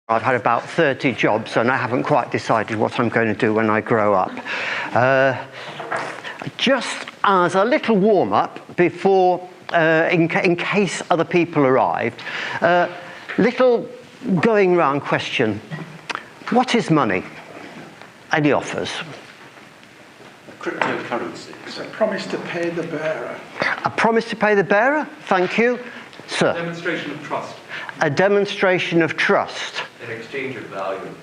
I've had about 30 jobs and I haven't quite decided what I'm going to do when I grow up. Just as a little warm-up before, in case other people arrived, little going round question. What is money? Any offers? Cryptocurrency. It's a promise to pay the bearer. A promise to pay the bearer? Thank you. Sir? A demonstration of trust. A demonstration of trust. An exchange of value.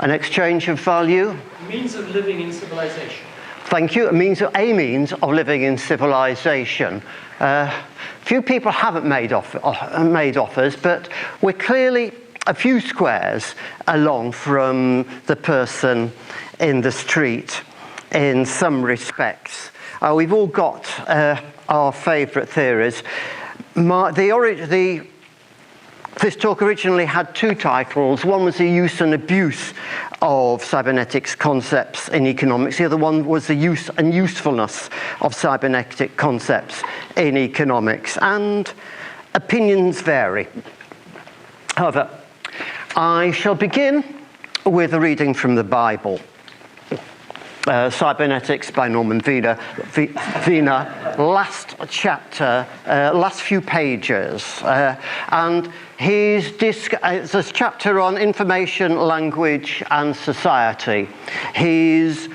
An exchange of value. A means of living in civilization. Thank you. A means of living in civilization. Few people haven't made offers, but we're clearly a few squares along from the person in the street in some respects. We've all got our favourite theories. This talk originally had two titles. One was the use and abuse of cybernetics concepts in economics. The other one was the use and usefulness of cybernetic concepts in economics. And opinions vary. However, I shall begin with a reading from the Bible. Cybernetics by Norman Wiener, last chapter, last few pages. And it's a chapter on information, language, and society. He's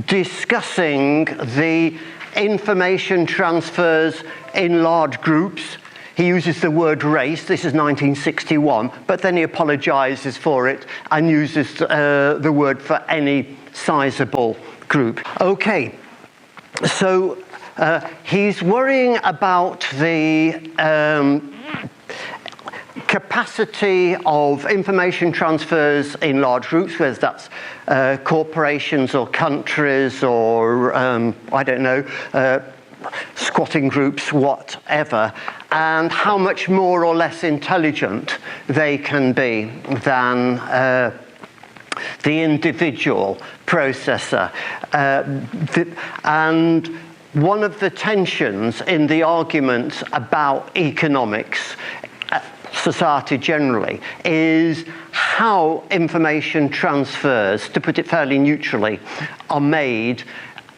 discussing the information transfers in large groups. He uses the word race. This is 1961, but then he apologizes for it and uses the word for any sizable group. Okay, so he's worrying about the capacity of information transfers in large groups, whether that's corporations or countries or, I don't know, squatting groups, whatever, and how much more or less intelligent they can be than the individual processor. And one of the tensions in the arguments about economics, society generally, is how information transfers, to put it fairly neutrally, are made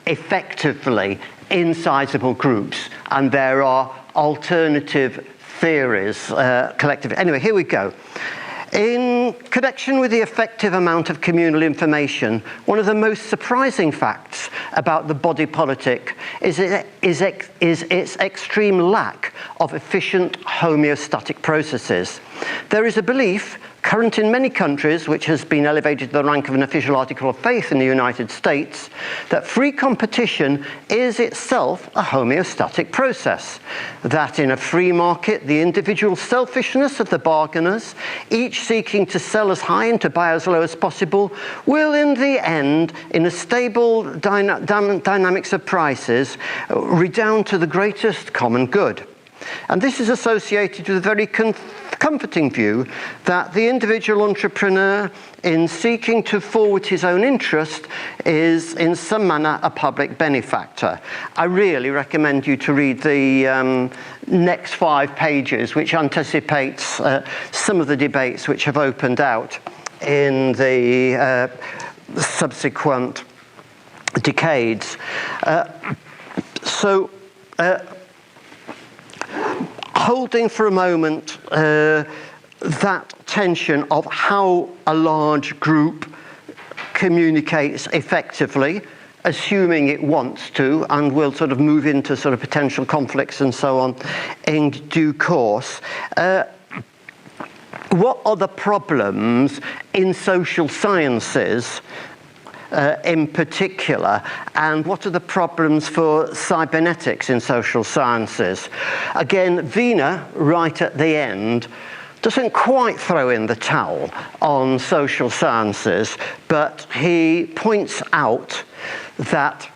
effectively in sizable groups. And there are alternative theories, collective. Anyway, here we go. In connection with the effective amount of communal information, one of the most surprising facts about the body politic is its extreme lack of efficient homeostatic processes. There is a belief, current in many countries, which has been elevated to the rank of an official article of faith in the United States, that free competition is itself a homeostatic process. That in a free market, the individual selfishness of the bargainers, each seeking to sell as high and to buy as low as possible, will in the end, in a stable dynamics of prices, redound to the greatest common good. And this is associated with a very comforting view that the individual entrepreneur, in seeking to forward his own interest, is in some manner a public benefactor. I really recommend you to read the next 5 pages, which anticipates some of the debates which have opened out in the subsequent decades. Holding for a moment that tension of how a large group communicates effectively, assuming it wants to, and will sort of move into sort of potential conflicts and so on in due course. What are the problems in social sciences in particular, and what are the problems for cybernetics in social sciences? Again, Wiener, right at the end, doesn't quite throw in the towel on social sciences, but he points out that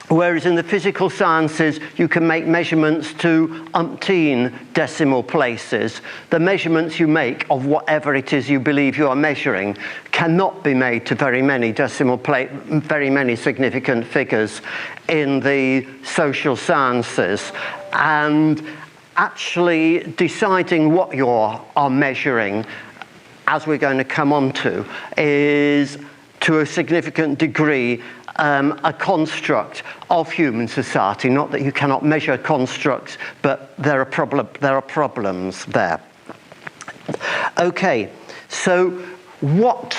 whereas in the physical sciences you can make measurements to umpteen decimal places, the measurements you make of whatever it is you believe you are measuring cannot be made to very many significant figures in the social sciences. And actually deciding what you are measuring as we're going to come on to, is to a significant degree a construct of human society. Not that you cannot measure constructs, but there are problems there. Okay, so what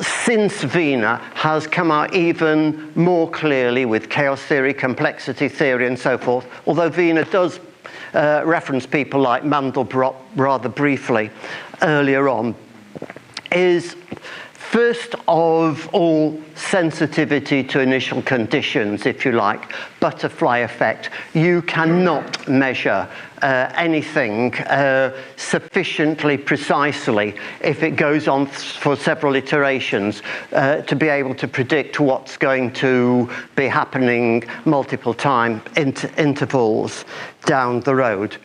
since Wiener has come out even more clearly with chaos theory, complexity theory, and so forth, although Wiener does reference people like Mandelbrot rather briefly earlier on, is first of all sensitivity to initial conditions, if you like, butterfly effect. You cannot measure anything sufficiently precisely if it goes on for several iterations to be able to predict what's going to be happening multiple time intervals down the road.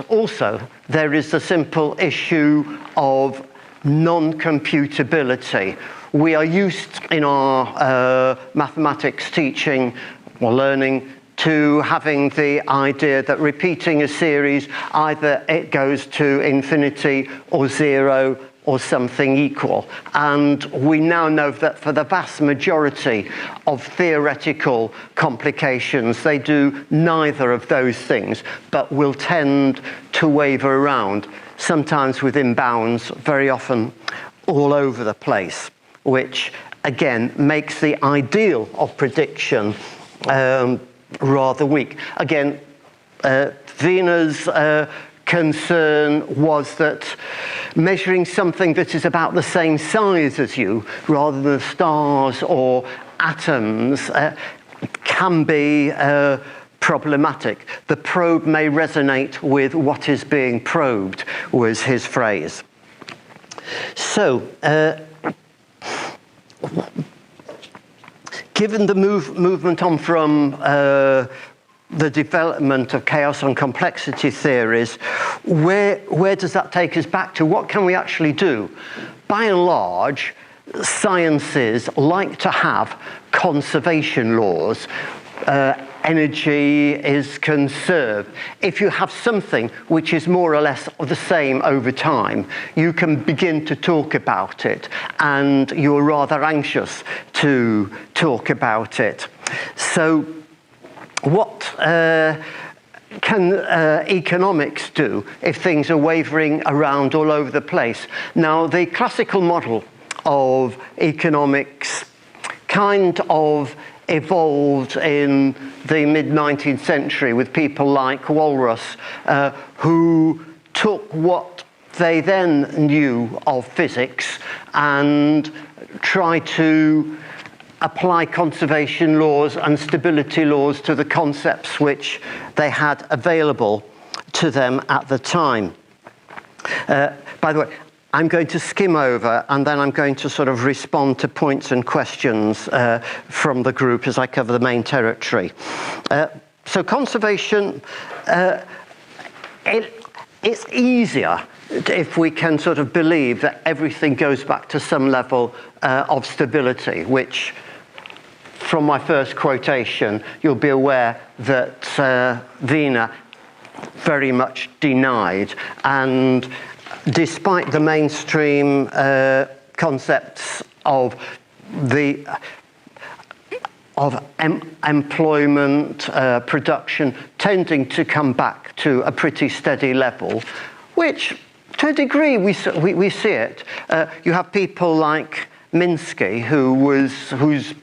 Also, there is the simple issue of non-computability. We are used in our mathematics teaching or learning to having the idea that repeating a series, either it goes to infinity or zero or something equal. And we now know that for the vast majority of theoretical complications, they do neither of those things, but will tend to waver around, sometimes within bounds, very often all over the place, which again makes the ideal of prediction rather weak. Again, Wiener's concern was that measuring something that is about the same size as you, rather than stars or atoms, can be problematic. The probe may resonate with what is being probed, was his phrase. So, given the movement on from the development of chaos and complexity theories, where does that take us back to? What can we actually do? By and large, sciences like to have conservation laws. Energy is conserved. If you have something which is more or less the same over time, you can begin to talk about it, and you're rather anxious to talk about it. So what can economics do if things are wavering around all over the place? Now, the classical model of economics kind of evolved in the mid-19th century with people like Walras, who took what they then knew of physics and tried to apply conservation laws and stability laws to the concepts which they had available to them at the time. By the way, I'm going to skim over, and then I'm going to sort of respond to points and questions from the group as I cover the main territory. So conservation, it's easier if we can sort of believe that everything goes back to some level of stability, which, from my first quotation, you'll be aware that Wiener very much denied. And despite the mainstream concepts of employment, production, tending to come back to a pretty steady level, which, to a degree, we see it. You have people like Minsky, who's,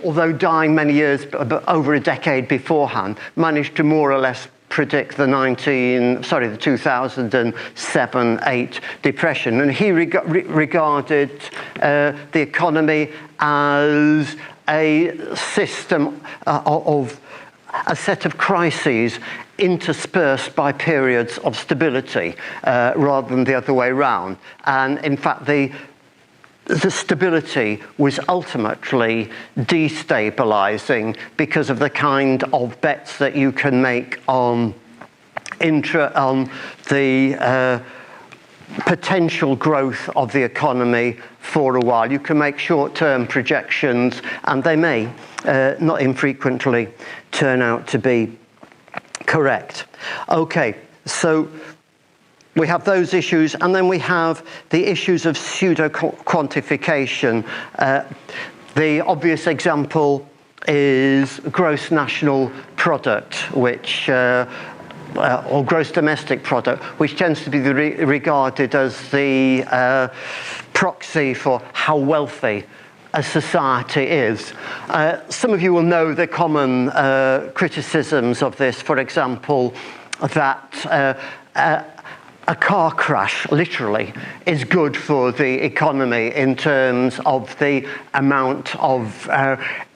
although dying many years, over a decade beforehand, managed to more or less predict the 2007-8 depression, and he regarded the economy as a system of a set of crises interspersed by periods of stability rather than the other way around. And in fact, the stability was ultimately destabilizing because of the kind of bets that you can make on the potential growth of the economy for a while. You can make short-term projections, and they may not infrequently turn out to be correct. Okay, so we have those issues, and then we have the issues of pseudo-quantification. The obvious example is gross national product, which or gross domestic product, which tends to be regarded as the proxy for how wealthy a society is. Some of you will know the common criticisms of this, for example, that a car crash, literally, is good for the economy in terms of the amount of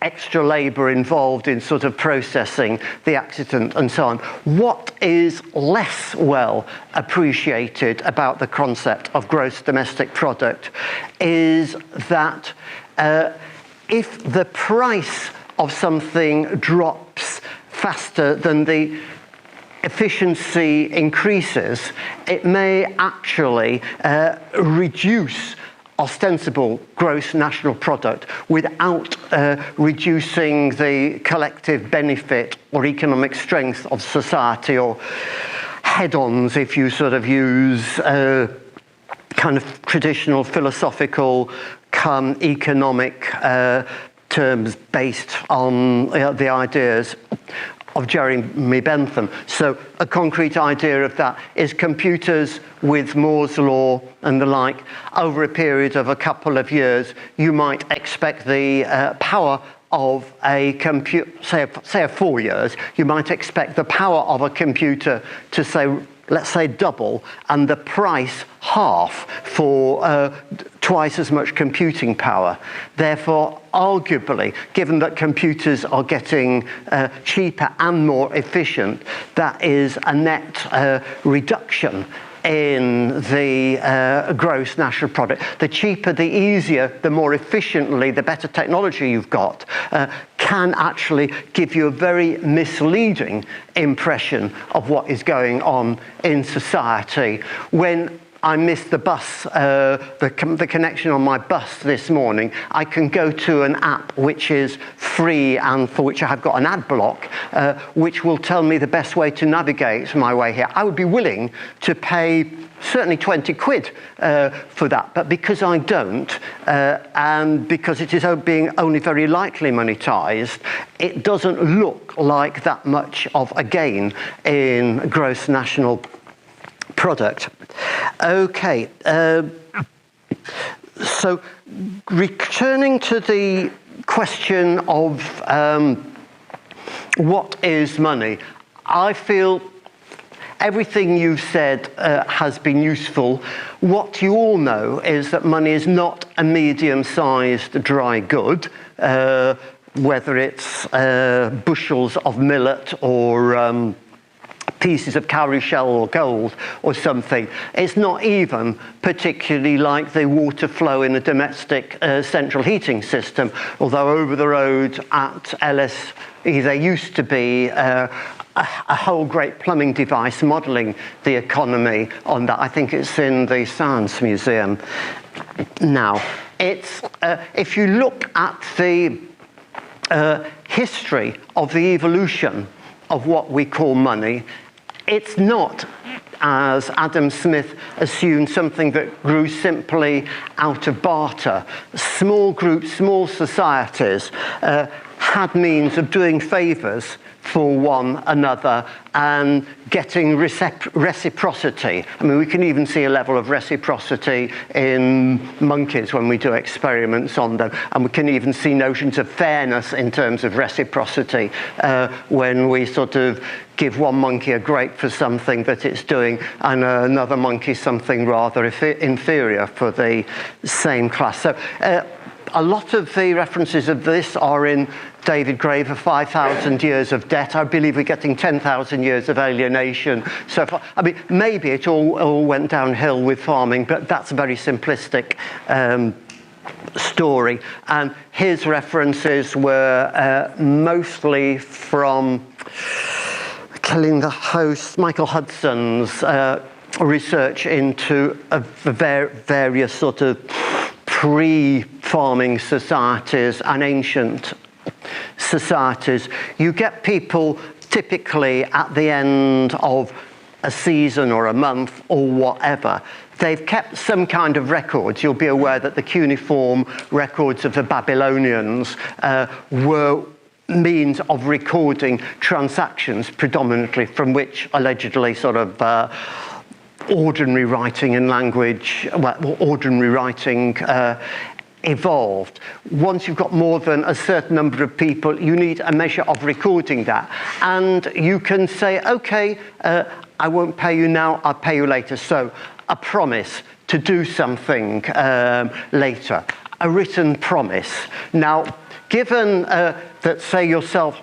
extra labour involved in sort of processing the accident and so on. What is less well appreciated about the concept of gross domestic product is that if the price of something drops faster than the efficiency increases, it may actually reduce ostensible gross national product without reducing the collective benefit or economic strength of society, or head-ons, if you sort of use kind of traditional philosophical economic terms based on the ideas of Jeremy Bentham. So a concrete idea of that is computers with Moore's law and the like. Over a period of a couple of years, you might expect the power of a computer, say 4 years, you might expect the power of a computer to say, let's say double, and the price half for twice as much computing power. Therefore, arguably, given that computers are getting cheaper and more efficient, that is a net reduction in the gross national product. The cheaper, the easier, the more efficiently, the better technology you've got, can actually give you a very misleading impression of what is going on in society. When I missed the bus, the connection on my bus this morning, I can go to an app which is free and for which I have got an ad block, which will tell me the best way to navigate my way here. I would be willing to pay certainly 20 quid for that, but because I don't, and because it is being only very lightly monetized, it doesn't look like that much of a gain in gross national product. Okay, so returning to the question of what is money, I feel everything you've said has been useful. What you all know is that money is not a medium-sized dry good, whether it's bushels of millet or pieces of cowrie shell or gold or something. It's not even particularly like the water flow in a domestic central heating system, although over the road at LSE there used to be a whole great plumbing device modelling the economy on that. I think it's in the Science Museum now. It's if you look at the history of the evolution of what we call money, it's not, as Adam Smith assumed, something that grew simply out of barter. Small groups, small societies had means of doing favours for one another and getting reciprocity. I mean, we can even see a level of reciprocity in monkeys when we do experiments on them, and we can even see notions of fairness in terms of reciprocity when we sort of give one monkey a grape for something that it's doing and another monkey something rather inferior for the same class. So a lot of the references of this are in David Graeber, 5,000 years of debt. I believe we're getting 10,000 years of alienation so far. I mean, maybe it all went downhill with farming, but that's a very simplistic story. And his references were mostly from Killing the Host, Michael Hudson's research into various sort of pre-farming societies and ancient societies. You get people typically at the end of a season or a month or whatever. They've kept some kind of records. You'll be aware that the cuneiform records of the Babylonians were means of recording transactions predominantly, from which allegedly sort of ordinary writing and language, well, ordinary writing evolved. Once you've got more than a certain number of people, you need a measure of recording that. And you can say, okay, I won't pay you now, I'll pay you later. So a promise to do something later, a written promise. Now, given that, say yourself,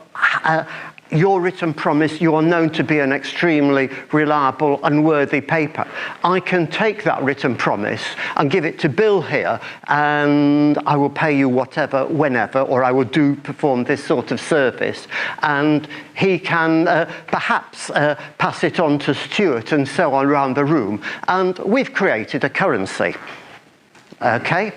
your written promise, you are known to be an extremely reliable and worthy paper. I can take that written promise and give it to Bill here, and I will pay you whatever, whenever, or I will perform this sort of service. And he can perhaps pass it on to Stuart and so on around the room. And we've created a currency. Okay?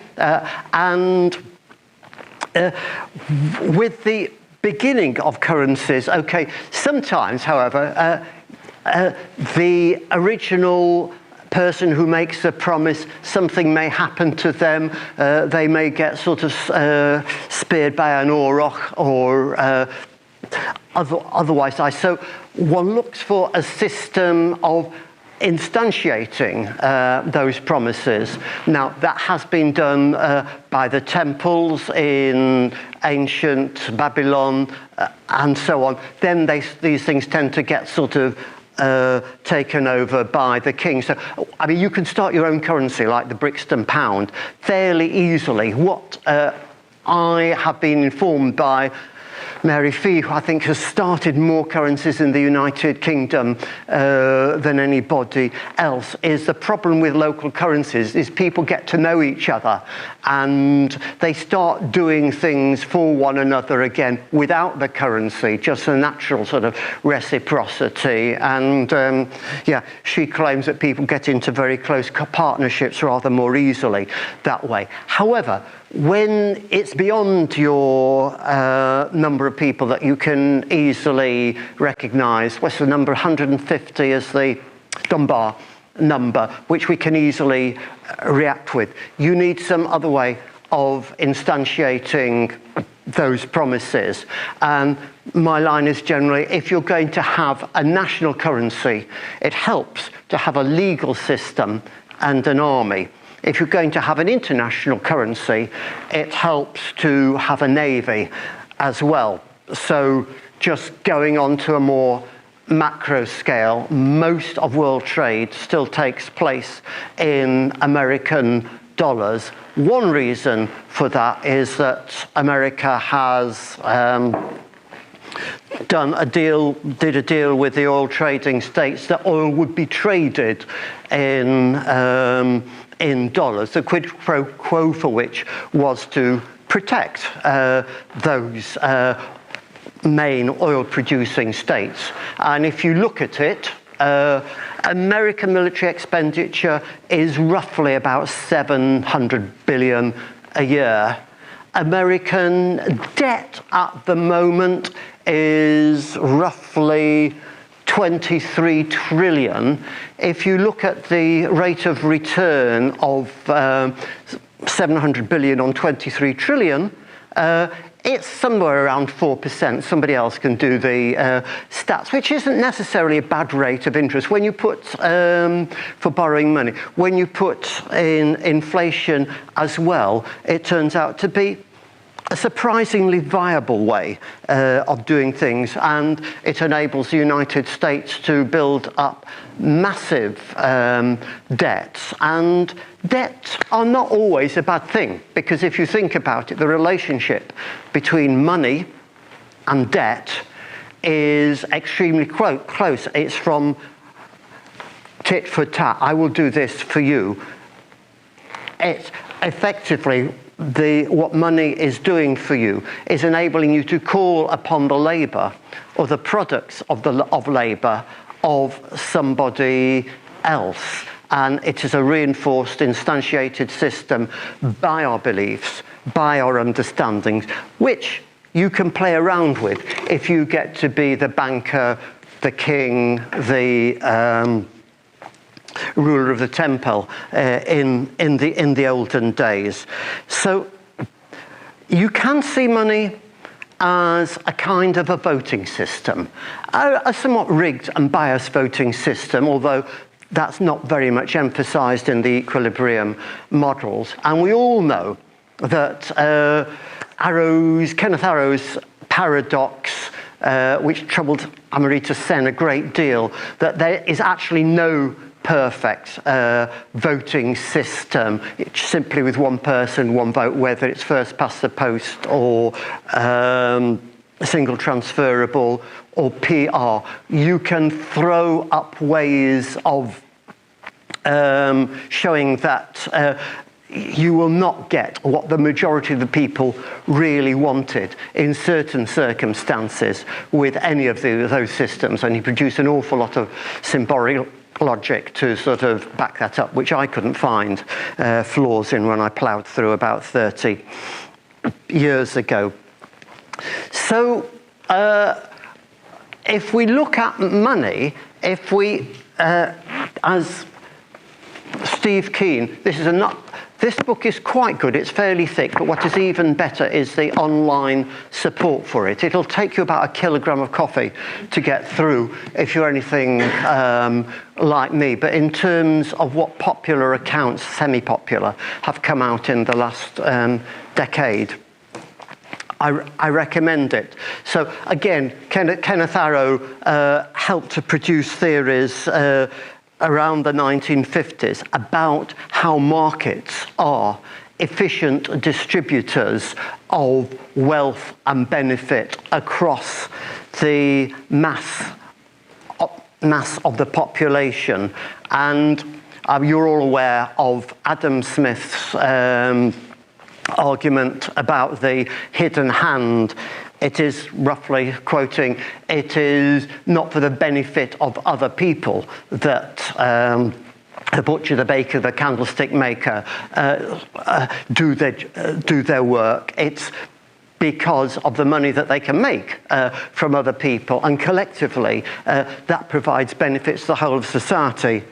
With the beginning of currencies, okay, sometimes, however, the original person who makes a promise, something may happen to them. They may get sort of speared by an auroch or otherwise. So one looks for a system of instantiating those promises. Now, that has been done by the temples in ancient Babylon and so on. Then these things tend to get sort of taken over by the king. So, I mean, you can start your own currency, like the Brixton pound, fairly easily. What I have been informed by Mary Fee, who I think has started more currencies in the United Kingdom than anybody else, is the problem with local currencies is people get to know each other and they start doing things for one another again without the currency, just a natural sort of reciprocity. And yeah, she claims that people get into very close partnerships rather more easily that way. However, when it's beyond your number of people that you can easily recognize, what's the number? 150 is the Dunbar number, which we can easily react with. You need some other way of instantiating those promises. And my line is generally, if you're going to have a national currency, it helps to have a legal system and an army. If you're going to have an international currency, it helps to have a navy as well. So just going on to a more macro scale, most of world trade still takes place in American dollars. One reason for that is that America has did a deal with the oil trading states that oil would be traded in dollars, the quid pro quo for which was to protect those main oil-producing states. And if you look at it, American military expenditure is roughly about $700 billion a year. American debt at the moment is roughly 23 trillion. If you look at the rate of return of 700 billion on 23 trillion, it's somewhere around 4%. Somebody else can do the stats, which isn't necessarily a bad rate of interest. When you put, for borrowing money, when you put in inflation as well, it turns out to be a surprisingly viable way of doing things, and it enables the United States to build up massive debts. And debts are not always a bad thing, because if you think about it, the relationship between money and debt is extremely close. It's from tit for tat. I will do this for you. It's effectively what money is doing for you is enabling you to call upon the labour or the products of labour of somebody else. And it is a reinforced, instantiated system by our beliefs, by our understandings, which you can play around with if you get to be the banker the king, the ruler of the temple in the olden days. So you can see money as a kind of a voting system, a somewhat rigged and biased voting system, although that's not very much emphasized in the equilibrium models. And we all know that Kenneth Arrow's paradox, which troubled Amartya Sen a great deal, that there is actually no perfect voting system. It's simply with one person, one vote, whether it's first past the post or single transferable or PR. You can throw up ways of showing that you will not get what the majority of the people really wanted in certain circumstances with any of those systems, and you produce an awful lot of symbolic logic to sort of back that up, which I couldn't find flaws in when I ploughed through about 30 years ago. So if we look at money, if we, as Steve Keen, this book is quite good, it's fairly thick, but what is even better is the online support for it. It'll take you about 1 kilogram of coffee to get through if you're anything like me. But in terms of what popular accounts, semi-popular, have come out in the last decade, I recommend it. So again, Kenneth Arrow helped to produce theories around the 1950s about how markets are efficient distributors of wealth and benefit across the mass of the population. And you're all aware of Adam Smith's argument about the hidden hand. It is, roughly quoting, it is not for the benefit of other people that the butcher, the baker, the candlestick maker do their work. It's because of the money that they can make from other people, and collectively that provides benefits to the whole of society.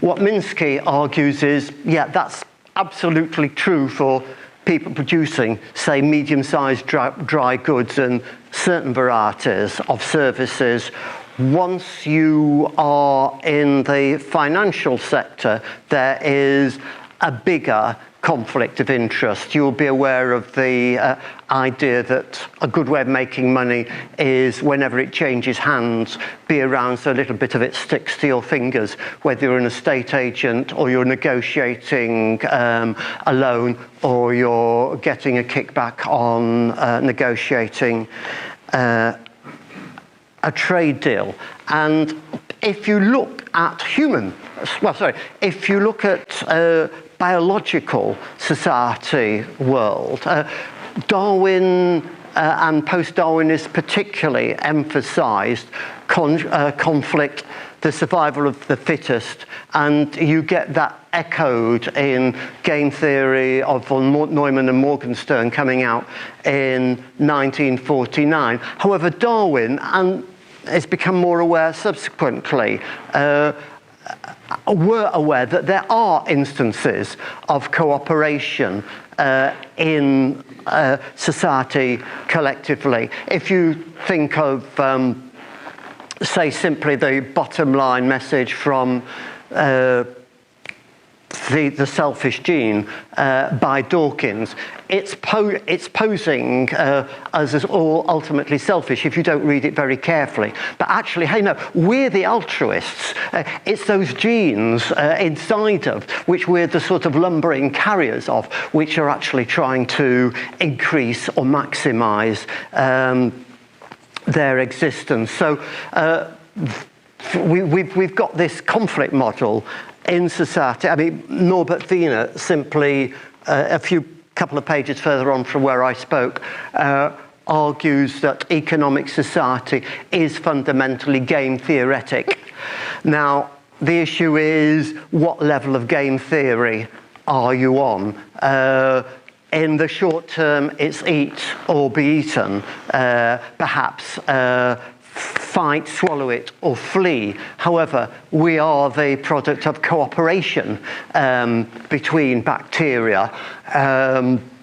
What Minsky argues is, yeah, that's absolutely true for people producing, say, medium-sized dry goods and certain varieties of services. Once you are in the financial sector, there is a bigger conflict of interest. You'll be aware of the idea that a good way of making money is, whenever it changes hands, be around so a little bit of it sticks to your fingers, whether you're an estate agent or you're negotiating a loan or you're getting a kickback on negotiating a trade deal. And if you look at if you look at biological society world, Darwin and post-Darwinists particularly emphasized conflict, the survival of the fittest, and you get that echoed in game theory of von Neumann and Morgenstern coming out in 1949. However, Darwin, and has become more aware subsequently, were aware that there are instances of cooperation in society collectively. If you think of, say, simply the bottom line message from the selfish gene by Dawkins, it's posing as all ultimately selfish if you don't read it very carefully. But actually, hey, no, we're the altruists. It's those genes inside of which we're the sort of lumbering carriers of, which are actually trying to increase or maximize their existence. So we've got this conflict model in society. I mean, Norbert Wiener, simply couple of pages further on from where I spoke, argues that economic society is fundamentally game theoretic. Now, the issue is, what level of game theory are you on? In the short term, it's eat or be eaten, perhaps fight, swallow it, or flee. However, we are the product of cooperation between bacteria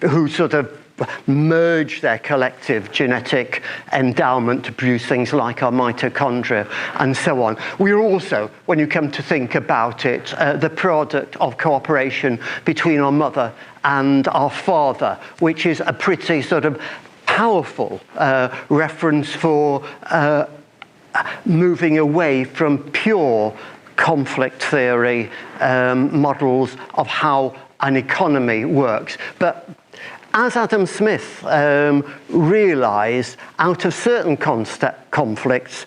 who sort of merge their collective genetic endowment to produce things like our mitochondria and so on. We're also, when you come to think about it, the product of cooperation between our mother and our father, which is a pretty sort of powerful reference for moving away from pure conflict theory models of how an economy works. But as Adam Smith realized, out of certain conflicts,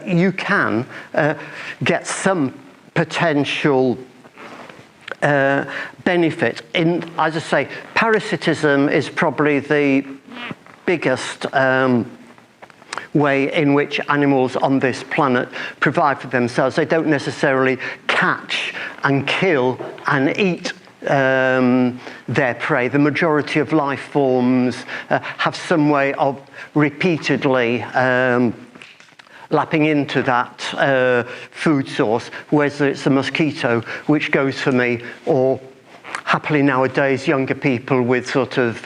you can get some potential benefit. As I say, parasitism is probably the biggest way in which animals on this planet provide for themselves. They don't necessarily catch and kill and eat their prey. The majority of life forms have some way of repeatedly lapping into that food source, whether it's a mosquito, which goes for me, or happily nowadays younger people with sort of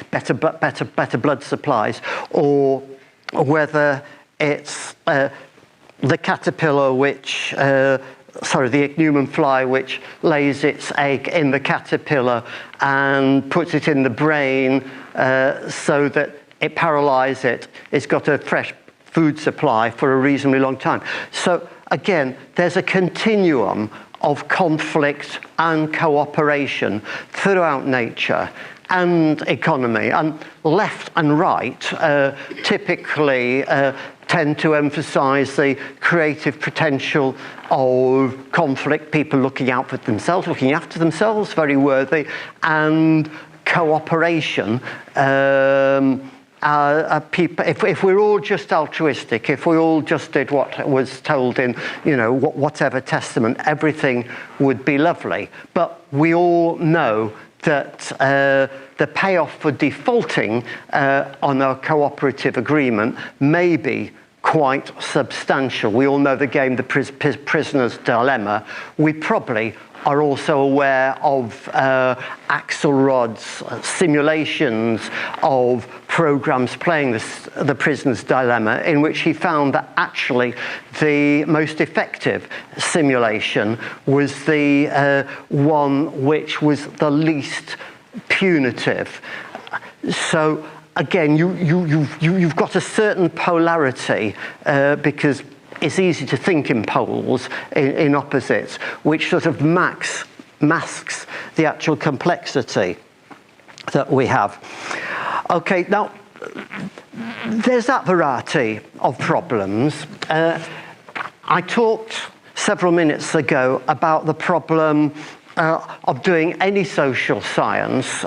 better blood supplies, or whether it's the caterpillar which the ichneumon fly, which lays its egg in the caterpillar and puts it in the brain so that it paralyzes it. It's got a fresh food supply for a reasonably long time. So again, there's a continuum of conflict and cooperation throughout nature and economy, and left and right typically tend to emphasize the creative potential of conflict, people looking out for themselves, looking after themselves, very worthy, and cooperation. People, if we're all just altruistic, if we all just did what was told in, whatever testament, everything would be lovely. But we all know that the payoff for defaulting on a cooperative agreement may be quite substantial. We all know the game, the prisoner's dilemma. We probably are also aware of Axelrod's simulations of programs playing the prisoner's dilemma, in which he found that actually the most effective simulation was the one which was the least punitive. So again, you've got a certain polarity because it's easy to think in poles, in opposites, which sort of masks the actual complexity that we have. Okay, now, there's that variety of problems. I talked several minutes ago about the problem of doing any social science.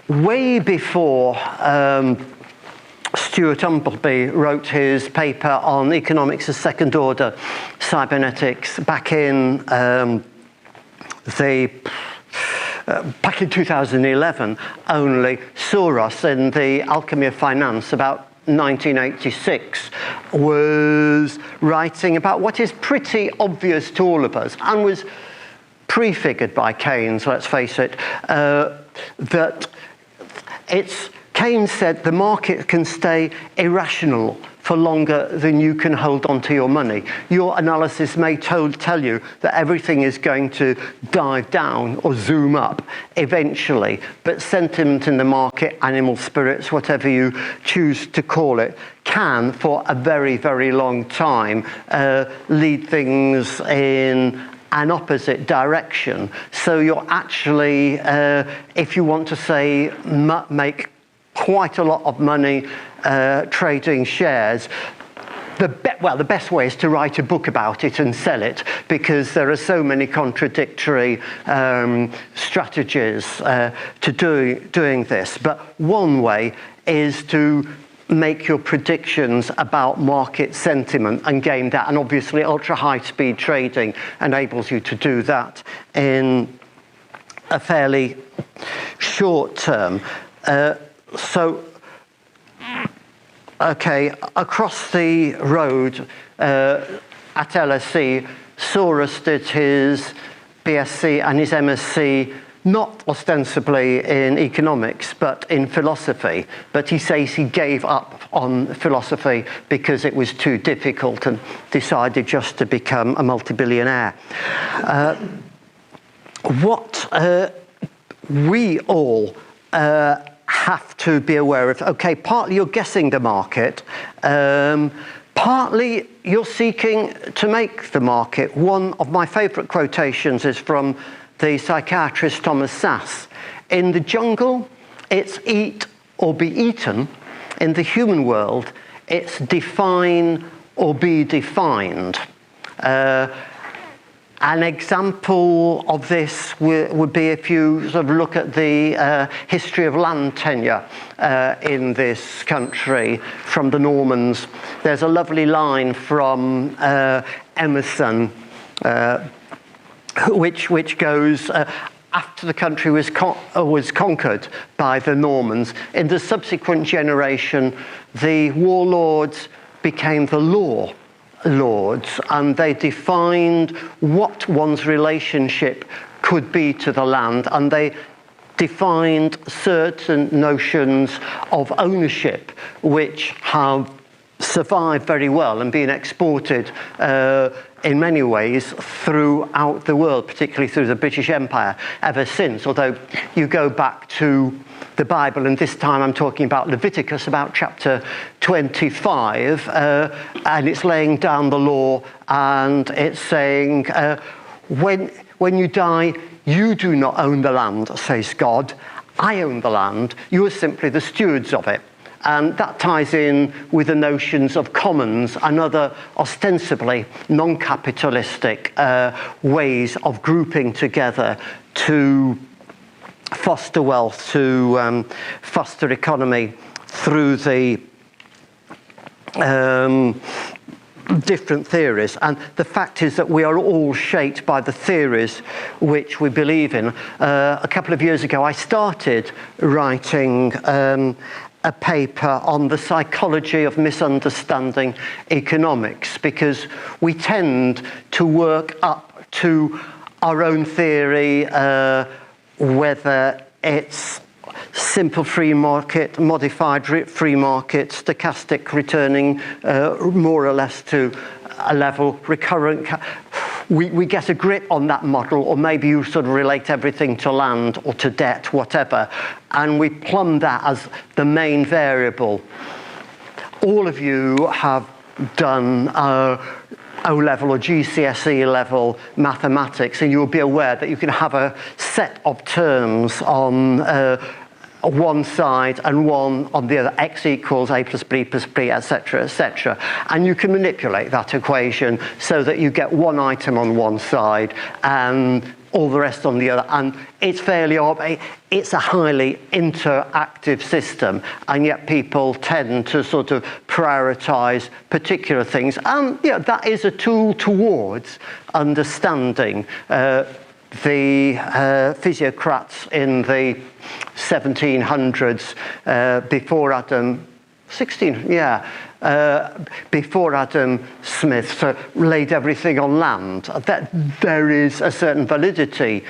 Way before Stuart Umbleby wrote his paper on economics as second order cybernetics back in back in 2011, only Soros in the Alchemy of Finance about 1986 was writing about what is pretty obvious to all of us and was prefigured by Keynes, let's face it, that Keynes said the market can stay irrational for longer than you can hold on to your money. Your analysis may tell you that everything is going to dive down or zoom up eventually, but sentiment in the market, animal spirits, whatever you choose to call it, can, for a very, very long time, lead things in an opposite direction. So you're actually, if you want to say, make quite a lot of money trading shares, the best way is to write a book about it and sell it, because there are so many contradictory strategies to doing this. But one way is to make your predictions about market sentiment and game that, and obviously ultra-high-speed trading enables you to do that in a fairly short term. So okay, across the road at LSE, Soros did his BSc and his MSc not ostensibly in economics, but in philosophy. But he says he gave up on philosophy because it was too difficult and decided just to become a multi-billionaire. What we all have to be aware of, okay, partly you're guessing the market, partly you're seeking to make the market. One of my favourite quotations is from the psychiatrist Thomas Sass. In the jungle, it's eat or be eaten. In the human world, it's define or be defined. An example of this would be if you sort of look at the history of land tenure in this country from the Normans. There's a lovely line from Emerson which goes, after the country was conquered by the Normans, in the subsequent generation, the warlords became the law lords, and they defined what one's relationship could be to the land, and they defined certain notions of ownership which have survived very well and been exported in many ways throughout the world, particularly through the British Empire ever since. Although you go back to the Bible, and this time I'm talking about Leviticus, about chapter 25, and it's laying down the law, and it's saying, when you die, you do not own the land, says God. I own the land. You are simply the stewards of it. And that ties in with the notions of commons and other ostensibly non-capitalistic ways of grouping together to foster wealth, to foster economy through the different theories. And the fact is that we are all shaped by the theories which we believe in. A couple of years ago, I started writing a paper on the psychology of misunderstanding economics, because we tend to work up to our own theory, whether it's simple free market, modified free market, stochastic returning more or less to a level, recurrent. We get a grip on that model, or maybe you sort of relate everything to land or to debt, whatever, and we plumb that as the main variable. All of you have done O-level or GCSE level mathematics, and you'll be aware that you can have a set of terms on one side and one on the other, x equals a plus b, etc., and you can manipulate that equation so that you get one item on one side and all the rest on the other, and it's it's a highly interactive system, and yet people tend to sort of prioritize particular things, and that is a tool towards understanding. The physiocrats in the 1700s, before Adam, before Adam Smith laid everything on land. That there is a certain validity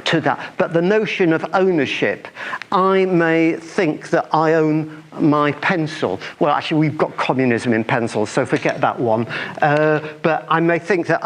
to that. But the notion of ownership, I may think that I own my pencil. Well, actually, we've got communism in pencils, so forget that one. But I may think that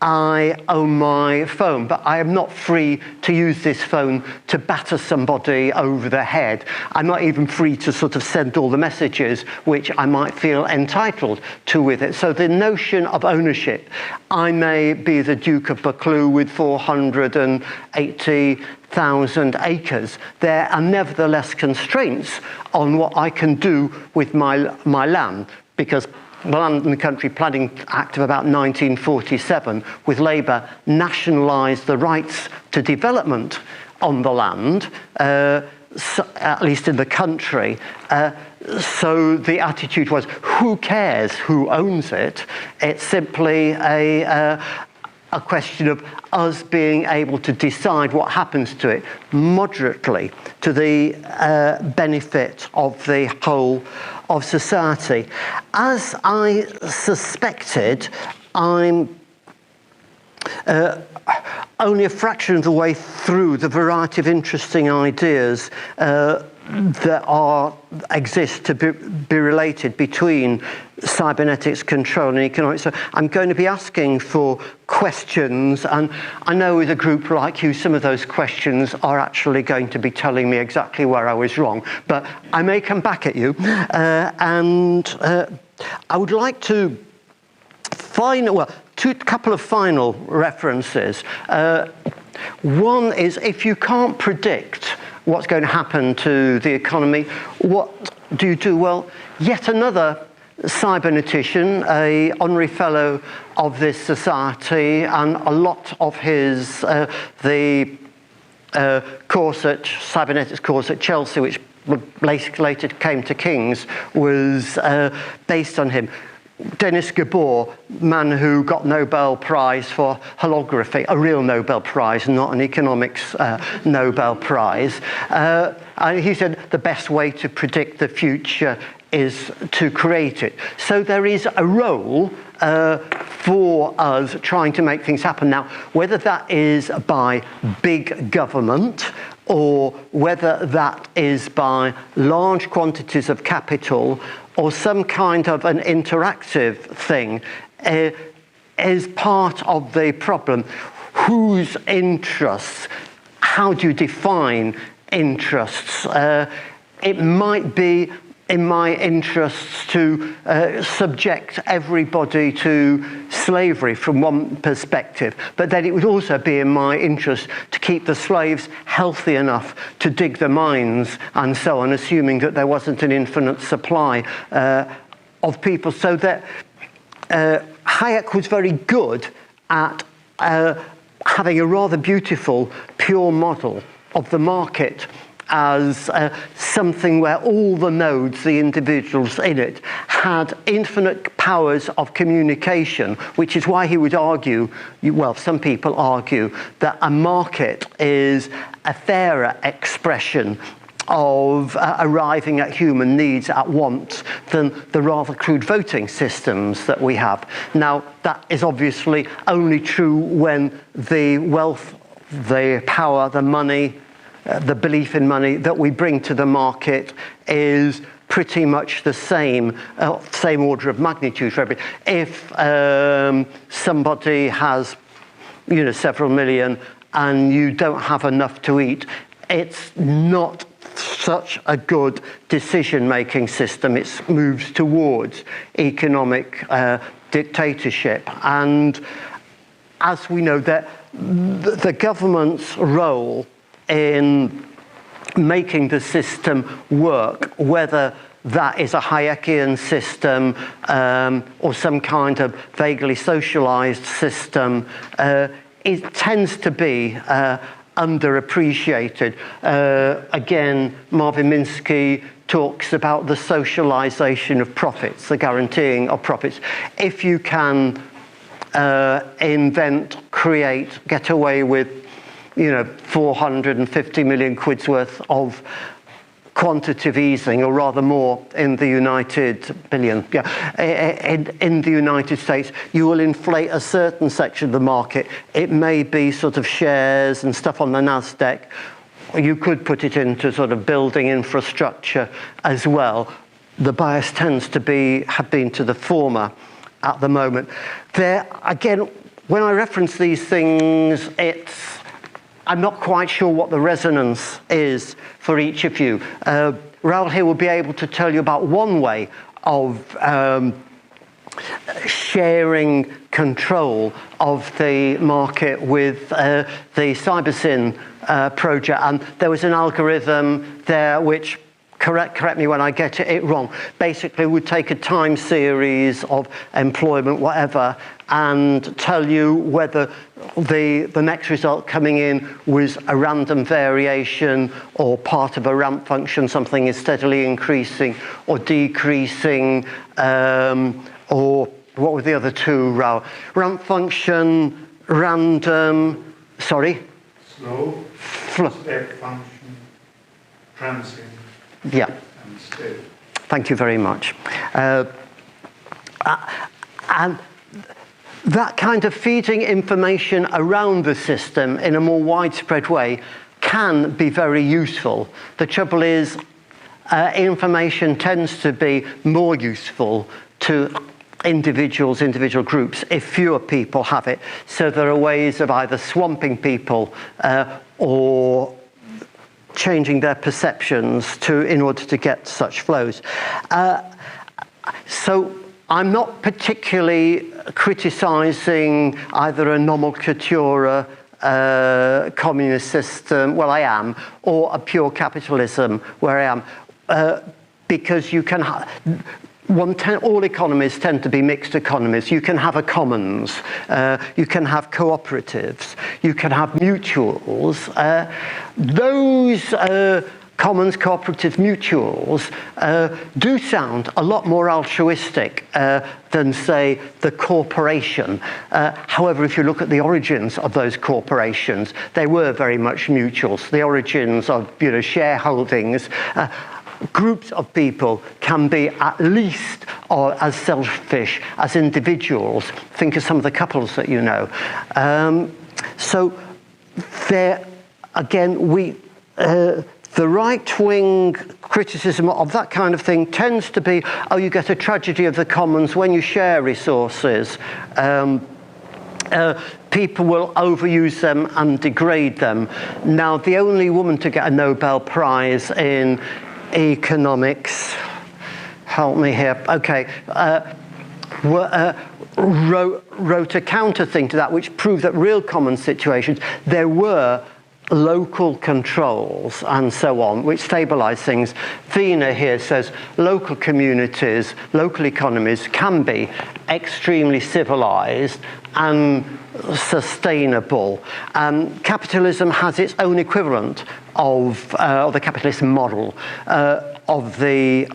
I own my phone, but I am not free to use this phone to batter somebody over the head. I'm not even free to sort of send all the messages which I might feel entitled to with it. So the notion of ownership, I may be the Duke of Buccleuch with 480,000 acres. There are nevertheless constraints on what I can do with my land, because the Land and Country Planning Act of about 1947, with Labour, nationalised the rights to development on the land, so, at least in the country. So the attitude was, who cares who owns it? It's simply a a question of us being able to decide what happens to it moderately to the benefit of the whole of society. As I suspected, I'm only a fraction of the way through the variety of interesting ideas that exist to be related between cybernetics control and economics. So I'm going to be asking for questions, and I know with a group like you, some of those questions are actually going to be telling me exactly where I was wrong, but I may come back at you. I would like to couple of final references. One is, if you can't predict what's going to happen to the economy, what do you do? Well, yet another cybernetician, a honorary fellow of this society, and a lot of his course at Cybernetics course at Chelsea, which later came to King's, was based on him. Denis Gabor, man who got Nobel Prize for holography, a real Nobel Prize, not an economics Nobel Prize. And he said the best way to predict the future is to create it. So there is a role for us trying to make things happen. Now, whether that is by big government or whether that is by large quantities of capital or some kind of an interactive thing, is part of the problem. Whose interests? How do you define interests? It might be in my interests to subject everybody to slavery from one perspective, but then it would also be in my interest to keep the slaves healthy enough to dig the mines and so on, assuming that there wasn't an infinite supply of people. So that Hayek was very good at having a rather beautiful, pure model of the market as something where all the nodes, the individuals in it, had infinite powers of communication, which is why he would argue, well, some people argue, that a market is a fairer expression of arriving at human needs at once than the rather crude voting systems that we have. Now, that is obviously only true when the wealth, the power, the money, the belief in money that we bring to the market is pretty much the same order of magnitude for everybody. If somebody has, several million and you don't have enough to eat, it's not such a good decision-making system. It moves towards economic dictatorship. And as we know, that the government's role in making the system work, whether that is a Hayekian system or some kind of vaguely socialized system, it tends to be underappreciated. Again, Marvin Minsky talks about the socialization of profits, the guaranteeing of profits. If you can invent, create, get away with 450 million quid's worth of quantitative easing, or rather more in the United billion. In the United States, you will inflate a certain section of the market. It may be sort of shares and stuff on the NASDAQ. You could put it into sort of building infrastructure as well. The bias tends to have been to the former at the moment. There, again, when I reference these things, I'm not quite sure what the resonance is for each of you. Raoul here will be able to tell you about one way of sharing control of the market with the CyberSyn project. And there was an algorithm there which, correct me when I get it wrong, basically would take a time series of employment, whatever, and tell you whether the next result coming in was a random variation or part of a ramp function, something is steadily increasing or decreasing, or what were the other two, Raoul? Ramp function, random, sorry? Slow, step function, transient, Yeah. and steady. Thank you very much. And that kind of feeding information around the system in a more widespread way can be very useful. The trouble is, information tends to be more useful to individual groups if fewer people have it. So there are ways of either swamping people or changing their perceptions in order to get such flows. So I'm not particularly criticizing either a nomenclatura communist system, well I am, or a pure capitalism where I am, because you can all economies tend to be mixed economies. You can have a commons, you can have cooperatives, you can have mutuals. Those commons, cooperatives, mutuals do sound a lot more altruistic than, say, the corporation. However, if you look at the origins of those corporations, they were very much mutuals. The origins of shareholdings. Groups of people can be at least as selfish as individuals. Think of some of the couples that you know. So there, again, the right-wing criticism of that kind of thing tends to be, oh, you get a tragedy of the commons when you share resources. People will overuse them and degrade them. Now, the only woman to get a Nobel Prize in economics, help me here, okay, wrote a counter thing to that, which proved that real common situations, there were local controls and so on, which stabilize things. Vina here says local communities, local economies can be extremely civilized and sustainable. Capitalism has its own equivalent of the capitalist model of the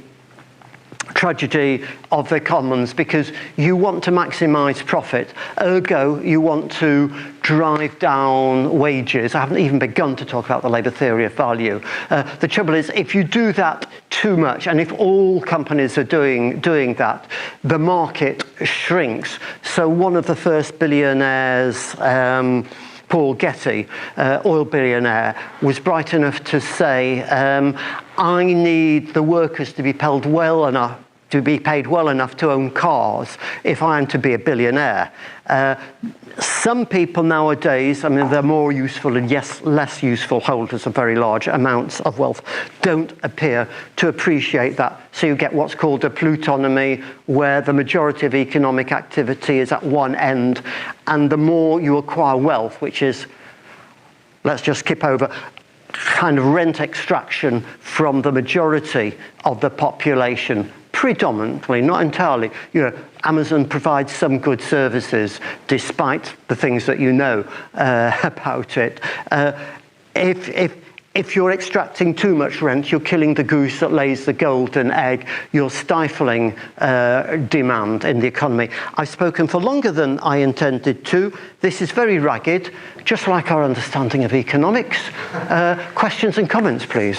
tragedy of the commons, because you want to maximize profit, ergo you want to drive down wages. I haven't even begun to talk about the labor theory of value. The trouble is, if you do that too much, and if all companies are doing that, the market shrinks. So one of the first billionaires, Paul Getty, oil billionaire, was bright enough to say, I need the workers to be paid well enough to own cars if I am to be a billionaire. Some people nowadays, I mean, they're more useful and yes, less useful holders of very large amounts of wealth, don't appear to appreciate that. So you get what's called a plutonomy, where the majority of economic activity is at one end, and the more you acquire wealth, which is, let's just skip over, kind of rent extraction from the majority of the population, predominantly, not entirely. Amazon provides some good services, despite the things that you know about it. If you're extracting too much rent, you're killing the goose that lays the golden egg. You're stifling demand in the economy. I've spoken for longer than I intended to. This is very ragged, just like our understanding of economics. Questions and comments, please.